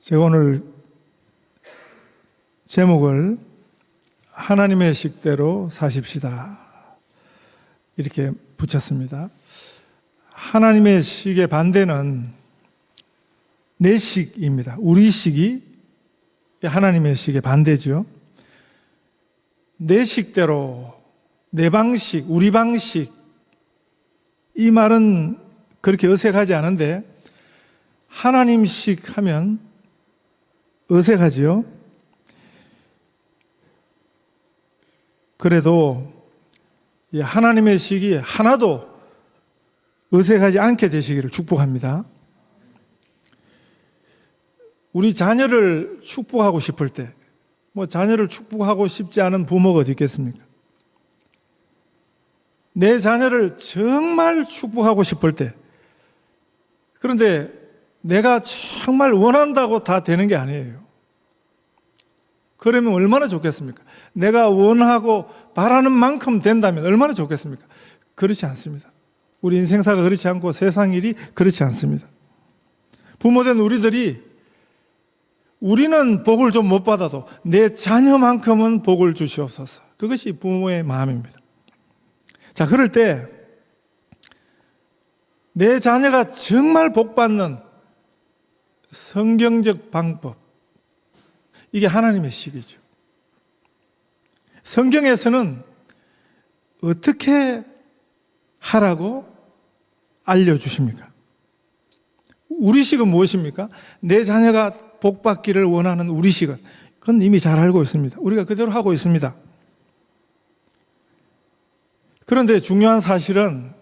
제가 오늘 제목을 하나님의 식대로 사십시다 이렇게 붙였습니다. 하나님의 식의 반대는 내 식입니다. 우리 식이 하나님의 식의 반대죠. 내 식대로, 내 방식, 우리 방식, 이 말은 그렇게 어색하지 않은데 하나님식 하면 어색하지요. 그래도 하나님의 식이 하나도 어색하지 않게 되시기를 축복합니다. 우리 자녀를 축복하고 싶을 때, 자녀를 축복하고 싶지 않은 부모가 어디 있겠습니까? 내 자녀를 정말 축복하고 싶을 때, 그런데 내가 정말 원한다고 다 되는 게 아니에요. 그러면 얼마나 좋겠습니까? 내가 원하고 바라는 만큼 된다면 얼마나 좋겠습니까? 그렇지 않습니다. 우리 인생사가 그렇지 않고 세상 일이 그렇지 않습니다. 부모된 우리는 복을 좀 못 받아도 내 자녀만큼은 복을 주시옵소서. 그것이 부모의 마음입니다. 자, 그럴 때 내 자녀가 정말 복받는 성경적 방법, 이게 하나님의 식이죠. 성경에서는 어떻게 하라고 알려주십니까? 우리 식은 무엇입니까? 내 자녀가 복받기를 원하는 우리 식은, 그건 이미 잘 알고 있습니다. 우리가 그대로 하고 있습니다. 그런데 중요한 사실은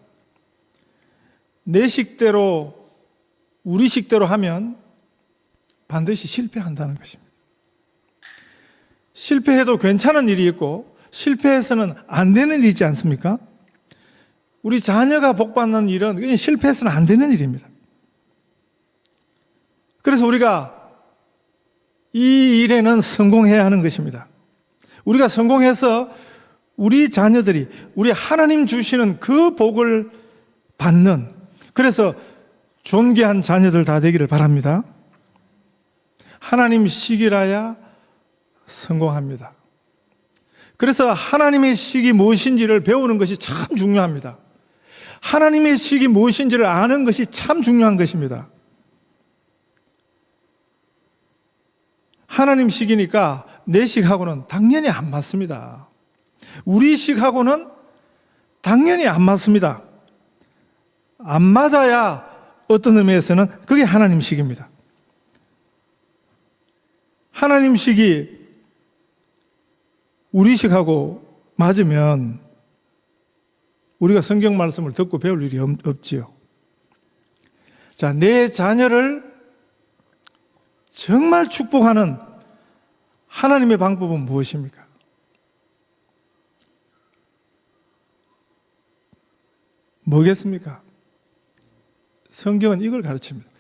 내 식대로, 우리 식대로 하면 반드시 실패한다는 것입니다. 실패해도 괜찮은 일이 있고 실패해서는 안 되는 일이 있지 않습니까? 우리 자녀가 복받는 일은 실패해서는 안 되는 일입니다. 그래서 우리가 이 일에는 성공해야 하는 것입니다. 우리가 성공해서 우리 자녀들이 우리 하나님 주시는 그 복을 받는, 그래서 존귀한 자녀들 다 되기를 바랍니다. 하나님 식이라야 성공합니다. 그래서 하나님의 식이 무엇인지를 배우는 것이 참 중요합니다. 하나님의 식이 무엇인지를 아는 것이 참 중요한 것입니다. 하나님 식이니까 내 식하고는 당연히 안 맞습니다. 우리 식하고는 당연히 안 맞습니다. 안 맞아야 어떤 의미에서는 그게 하나님 식입니다. 하나님 식이 우리 식하고 맞으면 우리가 성경 말씀을 듣고 배울 일이 없지요. 자, 내 자녀를 정말 축복하는 하나님의 방법은 무엇입니까? 뭐겠습니까? 성경은 이걸 가르칩니다.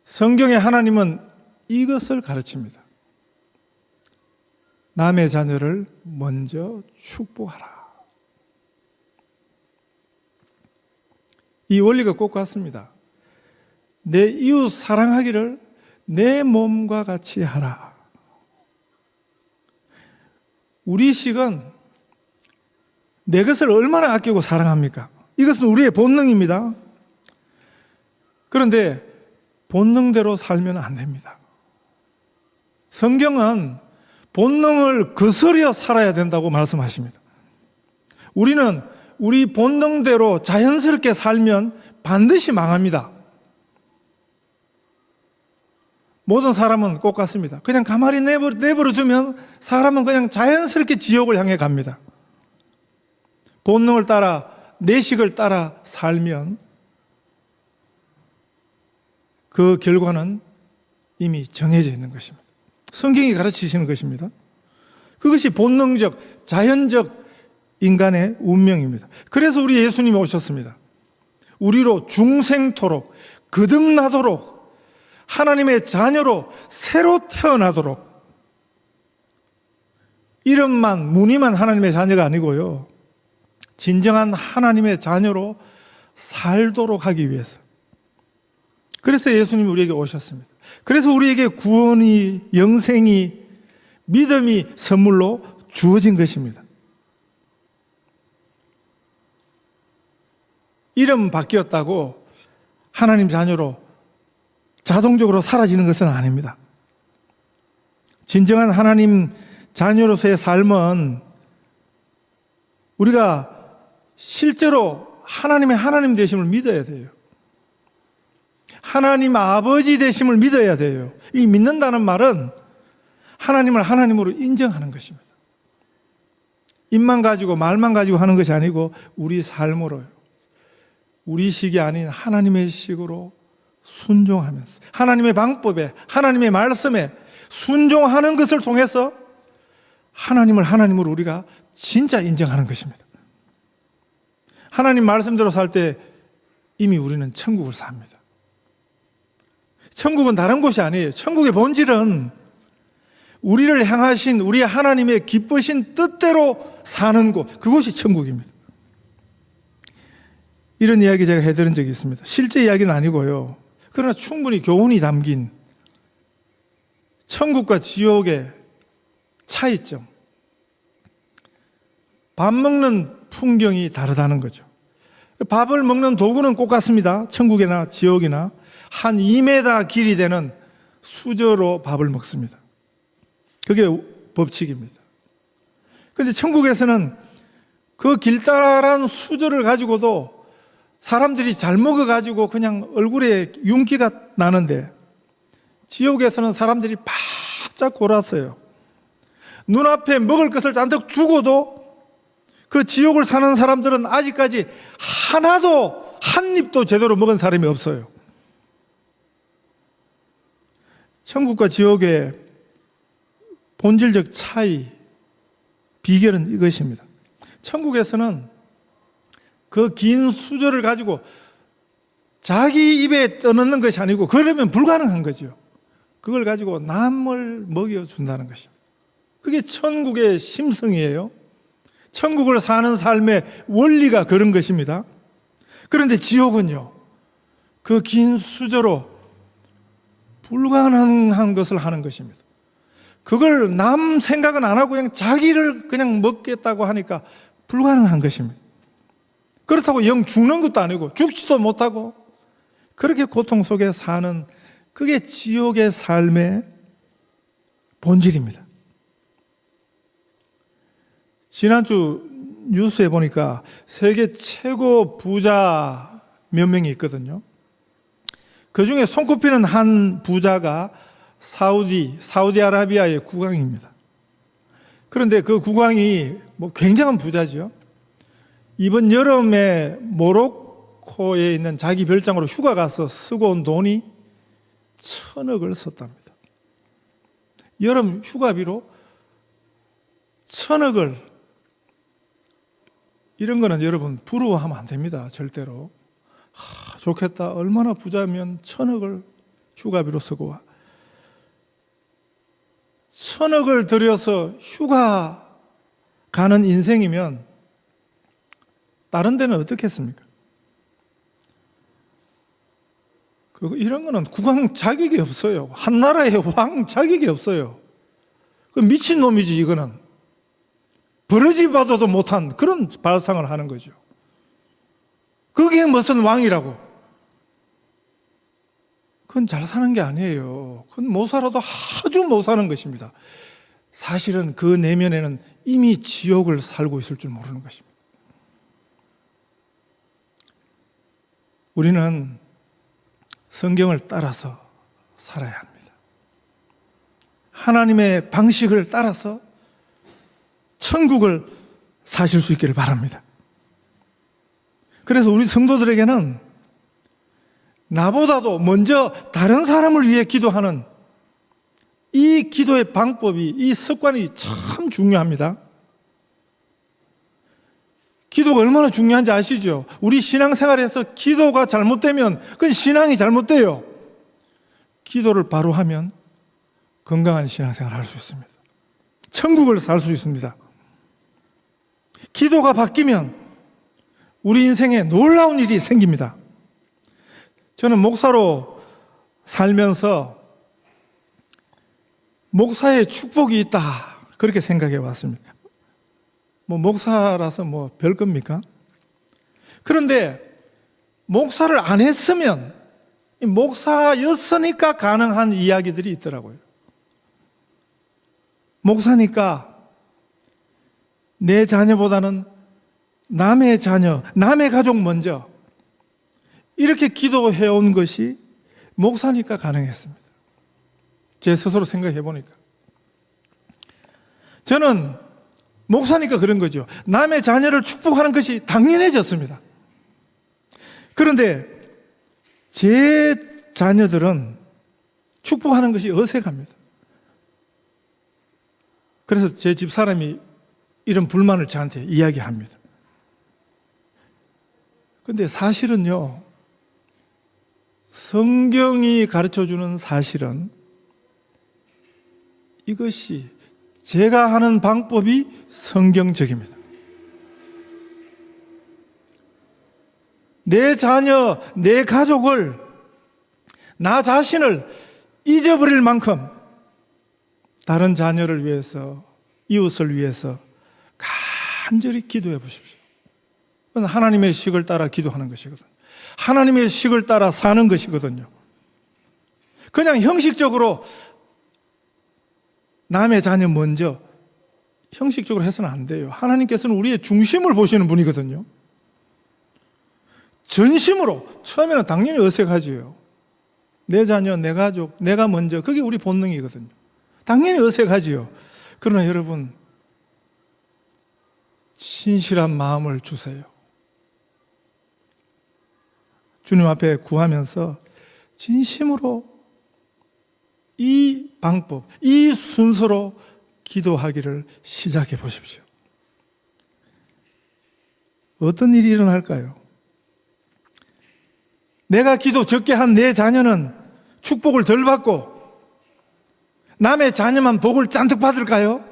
성경의 하나님은 이것을 가르칩니다. 남의 자녀를 먼저 축복하라. 이 원리가 꼭 같습니다. 내 이웃 사랑하기를 내 몸과 같이 하라. 우리 식은 내 것을 얼마나 아끼고 사랑합니까? 이것은 우리의 본능입니다. 그런데 본능대로 살면 안 됩니다. 성경은 본능을 거스려 살아야 된다고 말씀하십니다. 우리는 우리 본능대로 자연스럽게 살면 반드시 망합니다. 모든 사람은 꼭 같습니다. 그냥 가만히 내버려 두면 사람은 그냥 자연스럽게 지옥을 향해 갑니다. 본능을 따라, 내식을 따라 살면 그 결과는 이미 정해져 있는 것입니다. 성경이 가르치시는 것입니다. 그것이 본능적, 자연적 인간의 운명입니다. 그래서 우리 예수님이 오셨습니다. 우리로 중생토록, 거듭나도록, 하나님의 자녀로 새로 태어나도록, 이름만, 무늬만 하나님의 자녀가 아니고요, 진정한 하나님의 자녀로 살도록 하기 위해서. 그래서 예수님이 우리에게 오셨습니다. 그래서 우리에게 구원이, 영생이, 믿음이 선물로 주어진 것입니다. 이름 바뀌었다고 하나님 자녀로 자동적으로 사라지는 것은 아닙니다. 진정한 하나님 자녀로서의 삶은 우리가 실제로 하나님의 하나님 되심을 믿어야 돼요. 하나님 아버지 되심을 믿어야 돼요. 이 믿는다는 말은 하나님을 하나님으로 인정하는 것입니다. 입만 가지고 말만 가지고 하는 것이 아니고 우리 삶으로요. 우리 식이 아닌 하나님의 식으로 순종하면서 하나님의 방법에, 하나님의 말씀에 순종하는 것을 통해서 하나님을 하나님으로 우리가 진짜 인정하는 것입니다. 하나님 말씀대로 살 때 이미 우리는 천국을 삽니다. 천국은 다른 곳이 아니에요. 천국의 본질은 우리를 향하신 우리 하나님의 기쁘신 뜻대로 사는 곳, 그곳이 천국입니다. 이런 이야기 제가 해드린 적이 있습니다. 실제 이야기는 아니고요. 그러나 충분히 교훈이 담긴 천국과 지옥의 차이점. 밥 먹는 풍경이 다르다는 거죠. 밥을 먹는 도구는 똑같습니다. 천국이나 지옥이나 한 2m 길이 되는 수저로 밥을 먹습니다. 그게 법칙입니다. 그런데 천국에서는 그 길다란 수저를 가지고도 사람들이 잘 먹어가지고 그냥 얼굴에 윤기가 나는데 지옥에서는 사람들이 바짝 골았어요. 눈앞에 먹을 것을 잔뜩 두고도 그 지옥을 사는 사람들은 아직까지 하나도 한 입도 제대로 먹은 사람이 없어요. 천국과 지옥의 본질적 차이, 비결은 이것입니다. 천국에서는 그 긴 수저를 가지고 자기 입에 떠넣는 것이 아니고 그러면 불가능한 거죠. 그걸 가지고 남을 먹여준다는 것입니다. 그게 천국의 심성이에요. 천국을 사는 삶의 원리가 그런 것입니다. 그런데 지옥은요, 그 긴 수저로 불가능한 것을 하는 것입니다. 그걸 남 생각은 안 하고 그냥 자기를 그냥 먹겠다고 하니까 불가능한 것입니다. 그렇다고 영 죽는 것도 아니고 죽지도 못하고 그렇게 고통 속에 사는 그게 지옥의 삶의 본질입니다. 지난주 뉴스에 보니까 세계 최고 부자 몇 명이 있거든요. 그 중에 손꼽히는 한 부자가 사우디아라비아의 국왕입니다. 그런데 그 국왕이 굉장한 부자죠. 이번 여름에 모로코에 있는 자기 별장으로 휴가 가서 쓰고 온 돈이 1,000억을 썼답니다. 여름 휴가비로 1,000억을, 이런 거는 여러분 부러워하면 안 됩니다. 절대로. 좋겠다. 얼마나 부자면 1,000억을 휴가비로 쓰고 와. 1,000억을 들여서 휴가 가는 인생이면 다른 데는 어떻겠습니까? 이런 거는 국왕 자격이 없어요. 한 나라의 왕 자격이 없어요. 그 미친놈이지 이거는. 버러지 봐도 못한 그런 발상을 하는 거죠. 그게 무슨 왕이라고. 그건 잘 사는 게 아니에요. 그건 못 살아도 아주 못 사는 것입니다. 사실은 그 내면에는 이미 지옥을 살고 있을 줄 모르는 것입니다. 우리는 성경을 따라서 살아야 합니다. 하나님의 방식을 따라서 천국을 사실 수 있기를 바랍니다. 그래서 우리 성도들에게는 나보다도 먼저 다른 사람을 위해 기도하는 이 기도의 방법이, 이 습관이 참 중요합니다. 기도가 얼마나 중요한지 아시죠? 우리 신앙생활에서 기도가 잘못되면 그건 신앙이 잘못돼요. 기도를 바로 하면 건강한 신앙생활을 할 수 있습니다. 천국을 살 수 있습니다. 기도가 바뀌면 우리 인생에 놀라운 일이 생깁니다. 저는 목사로 살면서 목사의 축복이 있다, 그렇게 생각해 왔습니다. 목사라서 별 겁니까? 그런데 목사를 안 했으면, 목사였으니까 가능한 이야기들이 있더라고요. 목사니까 내 자녀보다는 남의 자녀, 남의 가족 먼저, 이렇게 기도해온 것이 목사니까 가능했습니다. 제 스스로 생각해 보니까. 저는 목사니까 그런 거죠. 남의 자녀를 축복하는 것이 당연해졌습니다. 그런데 제 자녀들은 축복하는 것이 어색합니다. 그래서 제 집 사람이 이런 불만을 저한테 이야기합니다. 그런데 사실은요, 성경이 가르쳐주는 사실은 이것이 제가 하는 방법이 성경적입니다. 내 자녀, 내 가족을, 나 자신을 잊어버릴 만큼 다른 자녀를 위해서, 이웃을 위해서 간절히 기도해 보십시오. 그건 하나님의 식을 따라 기도하는 것이거든요. 하나님의 식을 따라 사는 것이거든요. 그냥 형식적으로 남의 자녀 먼저, 형식적으로 해서는 안 돼요. 하나님께서는 우리의 중심을 보시는 분이거든요. 전심으로, 처음에는 당연히 어색하지요. 내 자녀, 내 가족, 내가 먼저, 그게 우리 본능이거든요. 당연히 어색하지요. 그러나 여러분, 신실한 마음을 주세요. 주님 앞에 구하면서 진심으로 이 방법, 이 순서로 기도하기를 시작해 보십시오. 어떤 일이 일어날까요? 내가 기도 적게 한 내 자녀는 축복을 덜 받고 남의 자녀만 복을 잔뜩 받을까요?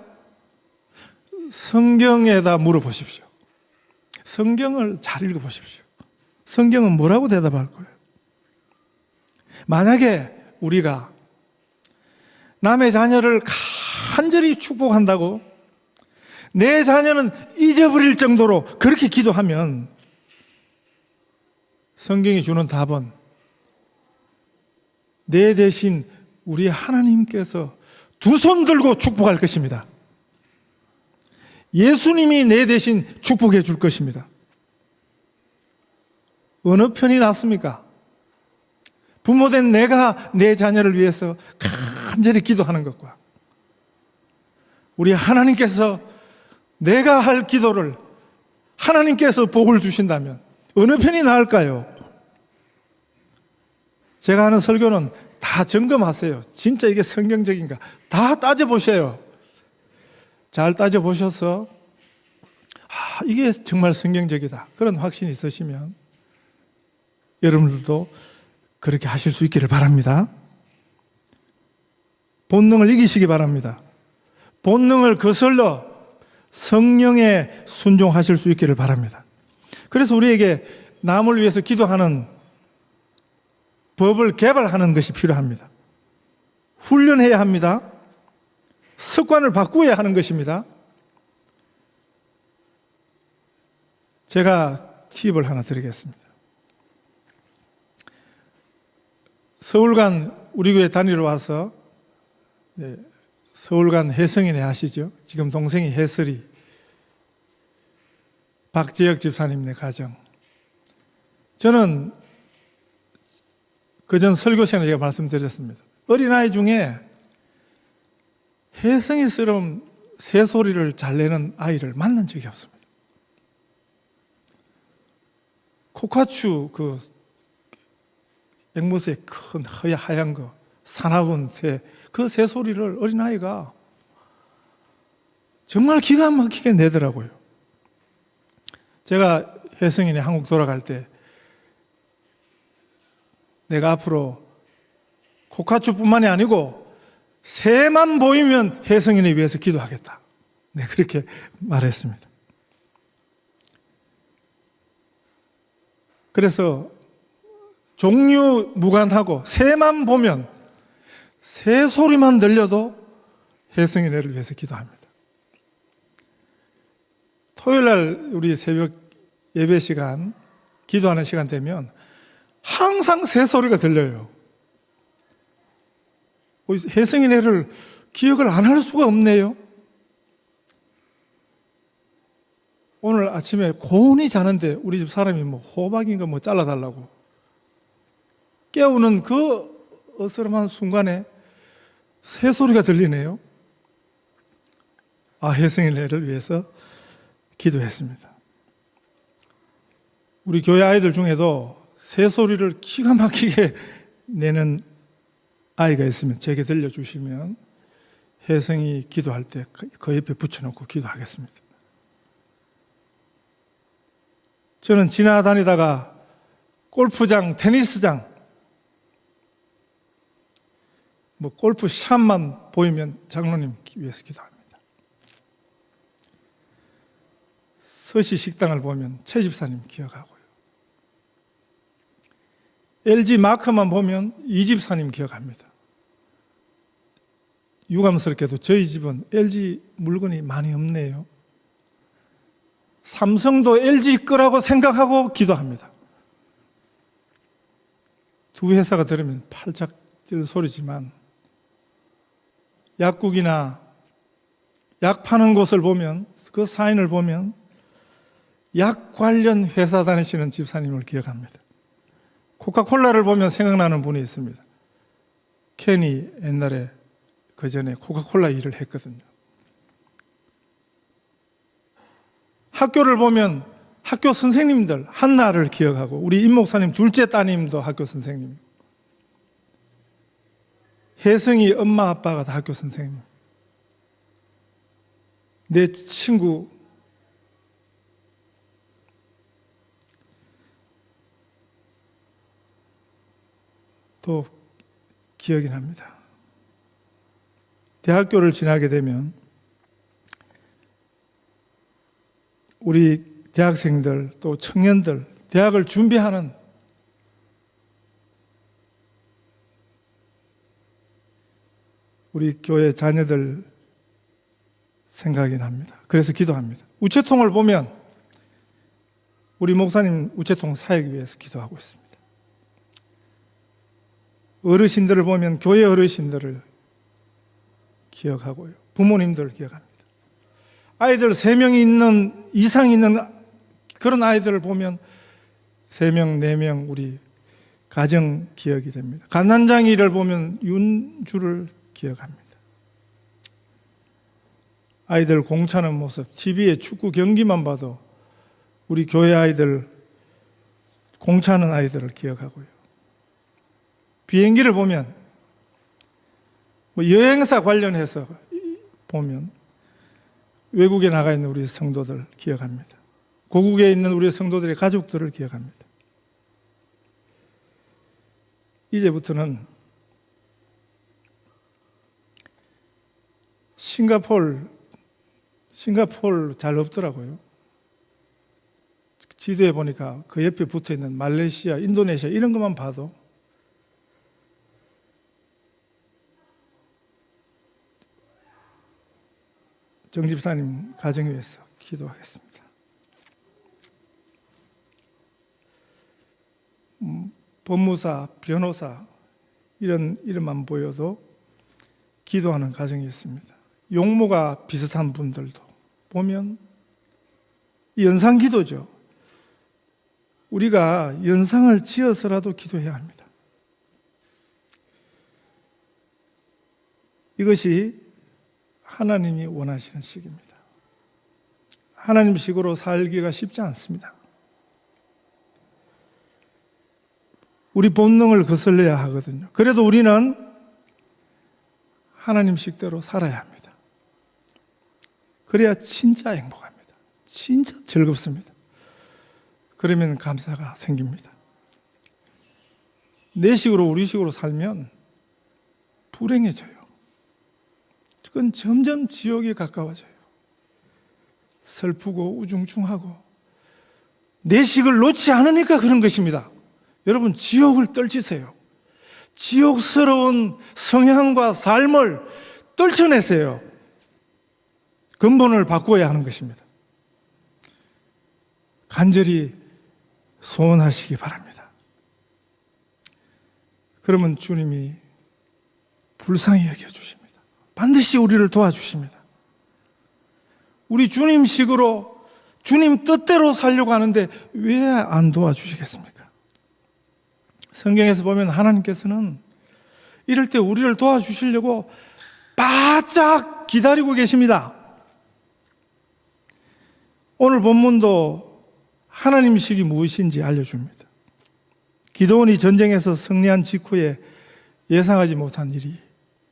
성경에다 물어보십시오. 성경을 잘 읽어보십시오. 성경은 뭐라고 대답할 거예요? 만약에 우리가 남의 자녀를 간절히 축복한다고 내 자녀는 잊어버릴 정도로 그렇게 기도하면 성경이 주는 답은 내 대신 우리 하나님께서 두 손 들고 축복할 것입니다. 예수님이 내 대신 축복해 줄 것입니다. 어느 편이 낫습니까? 부모된 내가 내 자녀를 위해서 간절히 기도하는 것과 우리 하나님께서 내가 할 기도를 하나님께서 복을 주신다면 어느 편이 나을까요? 제가 하는 설교는 다 점검하세요. 진짜 이게 성경적인가? 다 따져보세요. 잘 따져보셔서 이게 정말 성경적이다, 그런 확신이 있으시면 여러분들도 그렇게 하실 수 있기를 바랍니다. 본능을 이기시기 바랍니다. 본능을 거슬러 성령에 순종하실 수 있기를 바랍니다. 그래서 우리에게 남을 위해서 기도하는 법을 개발하는 것이 필요합니다. 훈련해야 합니다. 습관을 바꾸어야 하는 것입니다. 제가 팁을 하나 드리겠습니다. 서울간 우리 교회 다니러 와서 서울간 혜성이네 아시죠? 지금 동생이 혜슬이, 박재혁 집사님네 가정. 저는 그전 설교 시간에 제가 말씀드렸습니다. 어린아이 중에 혜성이스러운 새소리를 잘 내는 아이를 만난 적이 없습니다. 코카추 그 앵무새 큰 하얀 거, 사나운 새, 그 새소리를 어린아이가 정말 기가 막히게 내더라고요. 제가 혜성이네 한국 돌아갈 때 내가 앞으로 코카추뿐만이 아니고 새만 보이면 혜성이네 위해서 기도하겠다. 네, 그렇게 말했습니다. 그래서 종류 무관하고 새만 보면, 새 소리만 들려도 혜성이 내를 위해서 기도합니다. 토요일 날 우리 새벽 예배 시간, 기도하는 시간 되면 항상 새소리가 들려요. 혜성이 내를 기억을 안 할 수가 없네요. 오늘 아침에 고온히 자는데 우리 집 사람이 뭐 호박인가 뭐 잘라달라고 깨우는 그 어스름한 순간에 새소리가 들리네요. 혜성이 내를 위해서 기도했습니다. 우리 교회 아이들 중에도 새소리를 기가 막히게 내는 아이가 있으면 제게 들려주시면 혜성이 기도할 때 그 옆에 붙여놓고 기도하겠습니다. 저는 지나다니다가 골프장, 테니스장, 골프샵만 보이면 장로님 위해서 기도합니다. 서시 식당을 보면 최 집사님 기억하고요. LG 마크만 보면 이 집사님 기억합니다. 유감스럽게도 저희 집은 LG 물건이 많이 없네요. 삼성도 LG 거라고 생각하고 기도합니다. 두 회사가 들으면 팔짝 뛸 소리지만 약국이나 약 파는 곳을 보면 그 사인을 보면 약 관련 회사 다니시는 집사님을 기억합니다. 코카콜라를 보면 생각나는 분이 있습니다. 켄이 옛날에 그 전에 코카콜라 일을 했거든요. 학교를 보면 학교 선생님들 한나를 기억하고 우리 임 목사님 둘째 따님도 학교 선생님, 혜성이 엄마 아빠가 다 학교 선생님, 내 친구 또 기억이 납니다. 대학교를 지나게 되면 우리 대학생들 또 청년들 대학을 준비하는 우리 교회 자녀들 생각이 납니다. 그래서 기도합니다. 우체통을 보면 우리 목사님 우체통 사역 위해서 기도하고 있습니다. 어르신들을 보면 교회 어르신들을 기억하고요. 부모님들을 기억합니다. 아이들 3명 이상 있는 그런 아이들을 보면 3명, 4명 우리 가정 기억이 됩니다. 간난장이를 보면 윤주를 기억합니다. 아이들 공차는 모습, TV에 축구 경기만 봐도 우리 교회 아이들 공차는 아이들을 기억하고요. 비행기를 보면 여행사 관련해서 보면 외국에 나가 있는 우리 성도들 기억합니다. 고국에 있는 우리 성도들의 가족들을 기억합니다. 이제부터는 싱가포르 잘 없더라고요. 지도에 보니까 그 옆에 붙어 있는 말레이시아, 인도네시아 이런 것만 봐도 정 집사님 가정을 위해서 기도하겠습니다. 법무사, 변호사 이런 이름만 보여도 기도하는 가정이 있습니다. 용모가 비슷한 분들도 보면 연상기도죠. 우리가 연상을 지어서라도 기도해야 합니다. 이것이 하나님이 원하시는 식입니다. 하나님식으로 살기가 쉽지 않습니다. 우리 본능을 거슬려야 하거든요. 그래도 우리는 하나님식대로 살아야 합니다. 그래야 진짜 행복합니다. 진짜 즐겁습니다. 그러면 감사가 생깁니다. 내 식으로 우리 식으로 살면 불행해져요. 그건 점점 지옥에 가까워져요. 슬프고 우중충하고 내 식을 놓지 않으니까 그런 것입니다. 여러분 지옥을 떨치세요. 지옥스러운 성향과 삶을 떨쳐냈어요. 근본을 바꾸어야 하는 것입니다. 간절히 소원하시기 바랍니다. 그러면 주님이 불쌍히 여겨주십니다. 반드시 우리를 도와주십니다. 우리 주님식으로 주님 뜻대로 살려고 하는데 왜 안 도와주시겠습니까? 성경에서 보면 하나님께서는 이럴 때 우리를 도와주시려고 바짝 기다리고 계십니다. 오늘 본문도 하나님식이 무엇인지 알려줍니다. 기드온이 전쟁에서 승리한 직후에 예상하지 못한 일이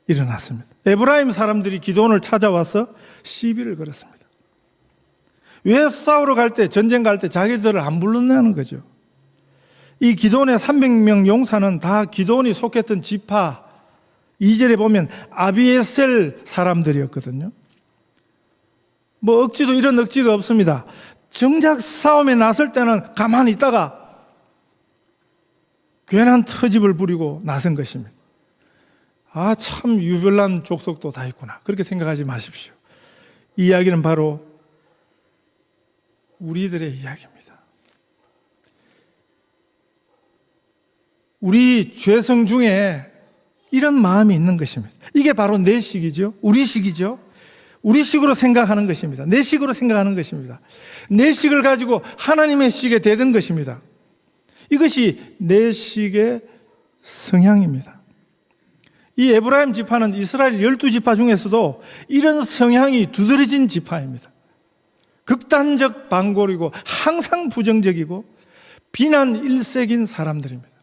일어났습니다. 에브라임 사람들이 기드온을 찾아와서 시비를 걸었습니다. 왜 싸우러 갈 때, 전쟁 갈 때 자기들을 안 불렀냐는 거죠. 이 기드온의 300명 용사는 다 기드온이 속했던 지파, 2절에 보면 아비에셀 사람들이었거든요. 뭐 억지도 이런 억지가 없습니다. 정작 싸움에 나설 때는 가만히 있다가 괜한 터집을 부리고 나선 것입니다. 아, 참 유별난 족속도 다 있구나. 그렇게 생각하지 마십시오. 이 이야기는 바로 우리들의 이야기입니다. 우리 죄성 중에 이런 마음이 있는 것입니다. 이게 바로 내 식이죠. 우리 식이죠. 우리 식으로 생각하는 것입니다. 내 식으로 생각하는 것입니다. 내 식을 가지고 하나님의 식에 대든 것입니다. 이것이 내 식의 성향입니다. 이 에브라임 지파는 이스라엘 12지파 중에서도 이런 성향이 두드러진 지파입니다. 극단적 반골이고 항상 부정적이고 비난 일색인 사람들입니다.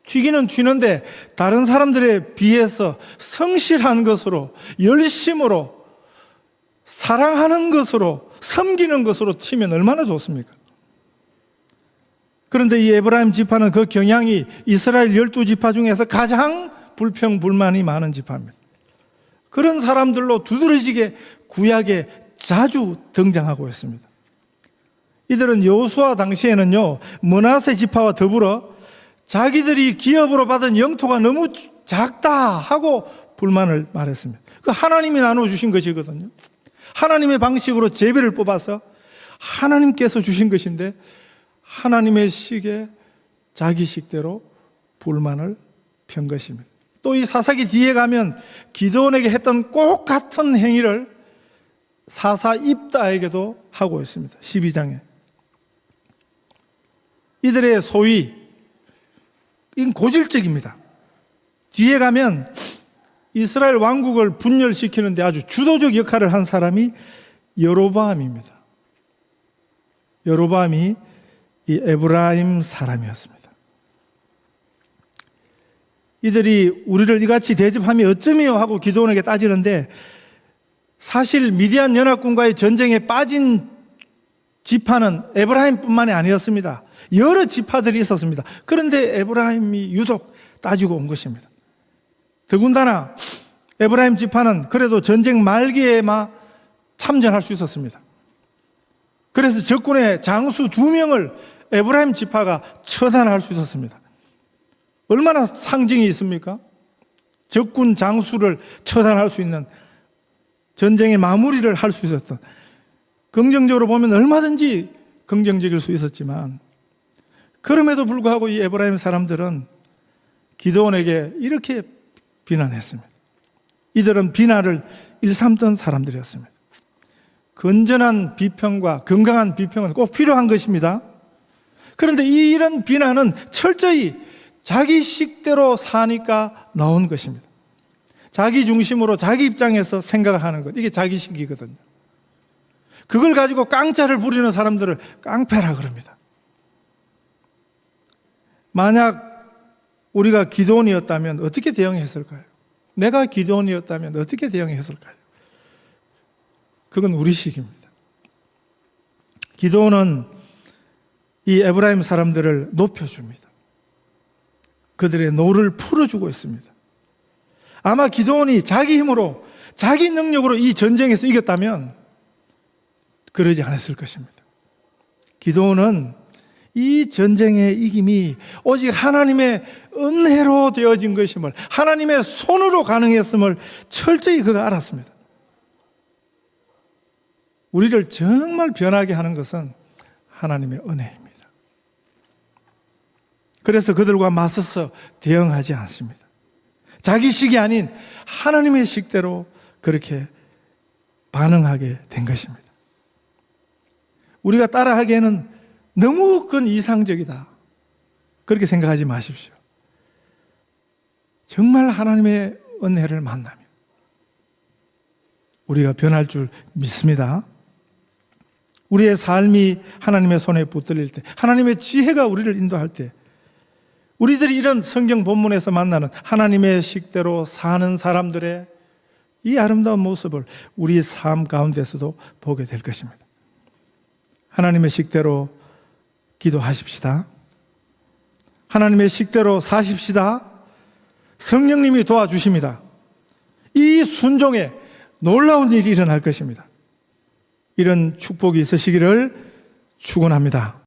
튀기는 튀는데 다른 사람들에 비해서 성실한 것으로, 열심으로, 사랑하는 것으로, 섬기는 것으로 튀면 얼마나 좋습니까? 그런데 이 에브라임 지파는 그 경향이 이스라엘 12지파 중에서 가장 불평불만이 많은 지파입니다. 그런 사람들로 두드러지게 구약에 자주 등장하고 있습니다. 이들은 여호수아 당시에는요, 므낫세 지파와 더불어 자기들이 기업으로 받은 영토가 너무 작다 하고 불만을 말했습니다. 그 하나님이 나눠주신 것이거든요. 하나님의 방식으로 제비를 뽑아서 하나님께서 주신 것인데 하나님의 식에 자기 식대로 불만을 편 것입니다. 또 이 사사기 뒤에 가면 기드온에게 했던 꼭 같은 행위를 사사 입다에게도 하고 있습니다. 12장에. 이들의 소위 이건 고질적입니다. 뒤에 가면 이스라엘 왕국을 분열시키는데 아주 주도적 역할을 한 사람이 여로보암입니다. 여로보암이 이 에브라임 사람이었습니다. 이들이 우리를 이같이 대접하면 어쩌며 하고 기드온에게 따지는데 사실 미디안 연합군과의 전쟁에 빠진 지파는 에브라임뿐만이 아니었습니다. 여러 지파들이 있었습니다. 그런데 에브라임이 유독 따지고 온 것입니다. 더군다나 에브라임 지파는 그래도 전쟁 말기에만 참전할 수 있었습니다. 그래서 적군의 장수 2명을 에브라임 지파가 처단할 수 있었습니다. 얼마나 상징이 있습니까? 적군 장수를 처단할 수 있는 전쟁의 마무리를 할 수 있었던, 긍정적으로 보면 얼마든지 긍정적일 수 있었지만 그럼에도 불구하고 이 에브라임 사람들은 기드온에게 이렇게 비난했습니다. 이들은 비난을 일삼던 사람들이었습니다. 건전한 비평과 건강한 비평은 꼭 필요한 것입니다. 그런데 이런 비난은 철저히 자기 식대로 사니까 나온 것입니다. 자기 중심으로 자기 입장에서 생각하는 것, 이게 자기식이거든요. 그걸 가지고 깡짜를 부리는 사람들을 깡패라 그럽니다. 만약 우리가 기드온이었다면 어떻게 대응했을까요? 내가 기드온이었다면 어떻게 대응했을까요? 그건 우리식입니다. 기드온은 이 에브라임 사람들을 높여줍니다. 그들의 노를 풀어주고 있습니다. 아마 기드온이 자기 힘으로, 자기 능력으로 이 전쟁에서 이겼다면 그러지 않았을 것입니다. 기드온은 이 전쟁의 이김이 오직 하나님의 은혜로 되어진 것임을, 하나님의 손으로 가능했음을 철저히 그가 알았습니다. 우리를 정말 변하게 하는 것은 하나님의 은혜입니다. 그래서 그들과 맞서서 대응하지 않습니다. 자기 식이 아닌 하나님의 식대로 그렇게 반응하게 된 것입니다. 우리가 따라하기에는 너무 그건 이상적이다, 그렇게 생각하지 마십시오. 정말 하나님의 은혜를 만나면 우리가 변할 줄 믿습니다. 우리의 삶이 하나님의 손에 붙들릴 때, 하나님의 지혜가 우리를 인도할 때, 우리들이 이런 성경 본문에서 만나는 하나님의 식대로 사는 사람들의 이 아름다운 모습을 우리 삶 가운데서도 보게 될 것입니다. 하나님의 식대로 기도하십시다. 하나님의 식대로 사십시다. 성령님이 도와주십니다. 이 순종에 놀라운 일이 일어날 것입니다. 이런 축복이 있으시기를 축원합니다.